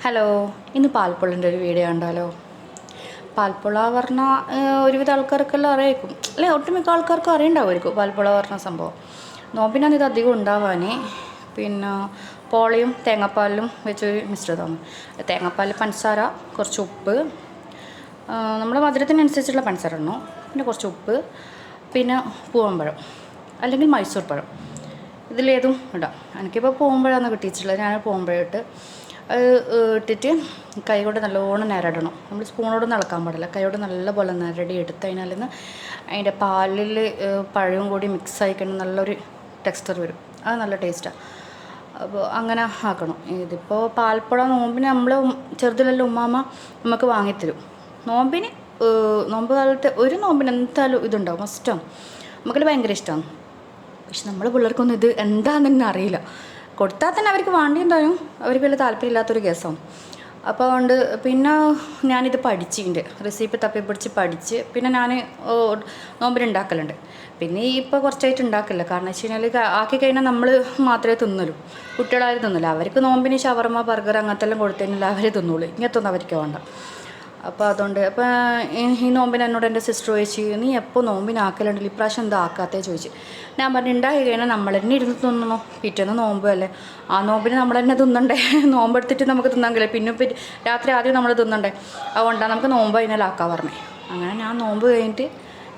Hello, ഇന്ന് പാൽപ്പൊള്ളിൻ്റെ ഒരു video ഉണ്ടല്ലോ. പാൽപ്പൊള പറഞ്ഞാൽ ഒരുവിധ ആൾക്കാർക്കെല്ലാം അറിയായിരിക്കും അല്ലേ, ഒട്ടുമിക്ക ആൾക്കാർക്കും അറിയണ്ടാവുമായിരിക്കും പാൽപ്പൊള പറഞ്ഞ സംഭവം. നോമ്പിനാണ് ഇത് അധികം ഉണ്ടാവാൻ. പിന്നെ പോളയും തേങ്ങാപ്പാലിലും വെച്ചൊരു മിശ്രിതമാണ്. തേങ്ങാപ്പാലിൽ പഞ്ചസാര, കുറച്ച് ഉപ്പ്, നമ്മുടെ മധുരത്തിനനുസരിച്ചുള്ള പഞ്ചസാര ഇടണം, പിന്നെ കുറച്ച് ഉപ്പ്, പിന്നെ പൂവമ്പഴം അല്ലെങ്കിൽ മൈസൂർ പഴം, ഇതിലേതും ഇടാം. എനിക്കിപ്പോൾ പൂവമ്പഴമാണ് കിട്ടിയിട്ടുള്ളത്, ഞാൻ പൂവമ്പഴം ഇട്ട് അത് ഇട്ടിട്ട് കൈ കൊണ്ട് നല്ലോണം നിരടണം. നമ്മൾ സ്പൂണോടൊന്നും ഇളക്കാൻ പാടില്ല, കൈയോട് നല്ലപോലെ നിരടി എടുത്ത് കഴിഞ്ഞാൽ അതിൻ്റെ പാലിൽ പഴവും കൂടി മിക്സായി കഴിഞ്ഞാൽ നല്ലൊരു ടെക്സ്ചർ വരും, അത് നല്ല ടേസ്റ്റാണ്. അപ്പോൾ അങ്ങനെ ആക്കണം. ഇതിപ്പോൾ പാൽപ്പൊള നോമ്പിന് നമ്മൾ ചെറുതിലെല്ലാം ഉമ്മാമ്മ നമുക്ക് വാങ്ങിത്തരും. നോമ്പ് കാലത്ത് ഒരു നോമ്പിന് എന്തായാലും ഇതുണ്ടാവും, മസ്റ്റാണ്. നമുക്കത് ഭയങ്കര ഇഷ്ടമാണ്. പക്ഷെ നമ്മൾ പിള്ളേർക്കൊന്നും ഇത് എന്താണെന്ന് തന്നെ അറിയില്ല. കൊടുത്താൽ തന്നെ അവർക്ക് വേണ്ടിയിട്ടുണ്ടാവും, അവർക്ക് വലിയ താല്പര്യമില്ലാത്തൊരു കേസാണ്. അപ്പോൾ അതുകൊണ്ട് പിന്നെ ഞാനിത് പഠിച്ചിട്ടുണ്ട്, റെസിപ്പി തപ്പിപ്പിടിച്ച് പഠിച്ച് പിന്നെ ഞാൻ നോമ്പിന് ഉണ്ടാക്കലുണ്ട്. പിന്നെ ഇപ്പോൾ കുറച്ചായിട്ട് ഉണ്ടാക്കില്ല, കാരണം വെച്ച് കഴിഞ്ഞാൽ ആക്കി കഴിഞ്ഞാൽ നമ്മൾ മാത്രമേ തിന്നലൂ, കുട്ടികളാരും തിന്നില്ല. അവർക്ക് നോമ്പിന് ഷവർമ, ബർഗർ അങ്ങനത്തെ എല്ലാം കൊടുത്തു കഴിഞ്ഞാൽ അവർ തിന്നുള്ളൂ, ഇങ്ങനത്തൊന്നും അവർക്ക് വേണ്ട. അപ്പോൾ അതുകൊണ്ട് അപ്പോൾ ഈ നോമ്പിന് എന്നോട് എൻ്റെ സിസ്റ്റർ ചോദിച്ചു, നീ എപ്പോൾ നോമ്പിനാക്കലുണ്ടല്ലോ, ഇപ്രാവശ്യം എന്താ ആക്കാത്തേ ചോദിച്ചു. ഞാൻ പറഞ്ഞു, ഉണ്ടാക്കി കഴിഞ്ഞാൽ നമ്മൾ തന്നെ ഇരുന്ന് തിന്നണോ, പിറ്റേന്ന് നോമ്പ് അല്ലേ, ആ നോമ്പിന് നമ്മൾ തന്നെ തിന്നണ്ടേ, നോമ്പെടുത്തിട്ട് നമുക്ക് തിന്നാൻ കഴിയില്ല, പിന്നെ രാത്രി ആദ്യം നമ്മൾ തിന്നണ്ടേ, അതുകൊണ്ടാണ് നമുക്ക് നോമ്പ് കഴിഞ്ഞാലാക്കാൻ പറഞ്ഞേ. അങ്ങനെ ഞാൻ നോമ്പ് കഴിഞ്ഞിട്ട്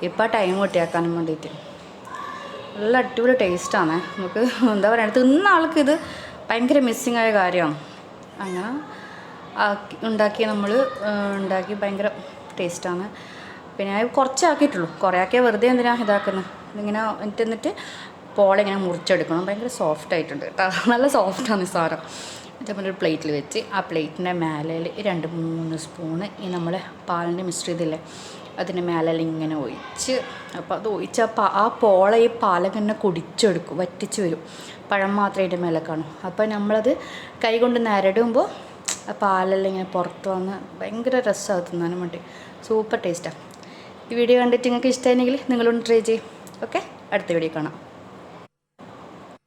ഇപ്പോൾ ടൈം കിട്ടിയാക്കാനും വേണ്ടിയിട്ട്. നല്ല അടിപൊളി ടേസ്റ്റാണ്. നമുക്ക് എന്താ പറയുക, തിന്ന ആൾക്ക് ഇത് ഭയങ്കര മിസ്സിങ് ആയ കാര്യമാണ്. അങ്ങനെ ഉണ്ടാക്കി ഉണ്ടാക്കി ഭയങ്കര ടേസ്റ്റാണ്. പിന്നെ ഞാൻ കുറച്ചാക്കിയിട്ടുള്ളൂ, കുറേ ആക്കിയാൽ വെറുതെ എന്തിനാണ് ഇതാക്കുന്നത്. ഇതിങ്ങനെ എന്നിട്ട് പോള ഇങ്ങനെ മുറിച്ചെടുക്കണം, ഭയങ്കര സോഫ്റ്റ് ആയിട്ടുണ്ട് കേട്ടോ, നല്ല സോഫ്റ്റാണ് ഈ സാധനം. ഇതേപോലെ ഒരു പ്ലേറ്റിൽ വെച്ച് ആ പ്ലേറ്റിൻ്റെ മേലയിൽ 2-3 സ്പൂണ് ഈ നമ്മളെ പാലിൻ്റെ മിശ്രിതമില്ലേ അതിൻ്റെ മേലയിൽ ഇങ്ങനെ ഒഴിച്ച്, അപ്പോൾ അത് ഒഴിച്ചപ്പോൾ ആ പോള ഈ പാലൊക്കെ തന്നെ കുടിച്ചെടുക്കും, വറ്റിച്ച് വരും, പഴം മാത്രമേ അതിൻ്റെ മേലെ കാണും. അപ്പോൾ നമ്മളത് കൈ കൊണ്ട് നിരടുമ്പോൾ ആ പാലെല്ലാം ഇങ്ങനെ പുറത്ത് വന്ന് ഭയങ്കര രസമാണ് തിന്നാനും വേണ്ടി, സൂപ്പർ ടേസ്റ്റാണ്. ഈ വീഡിയോ കണ്ടിട്ട് നിങ്ങൾക്ക് ഇഷ്ടമായിരുന്നെങ്കിൽ നിങ്ങളൊന്ന് ട്രൈ ചെയ്യും. ഓക്കെ, അടുത്ത വീഡിയോ കാണാം.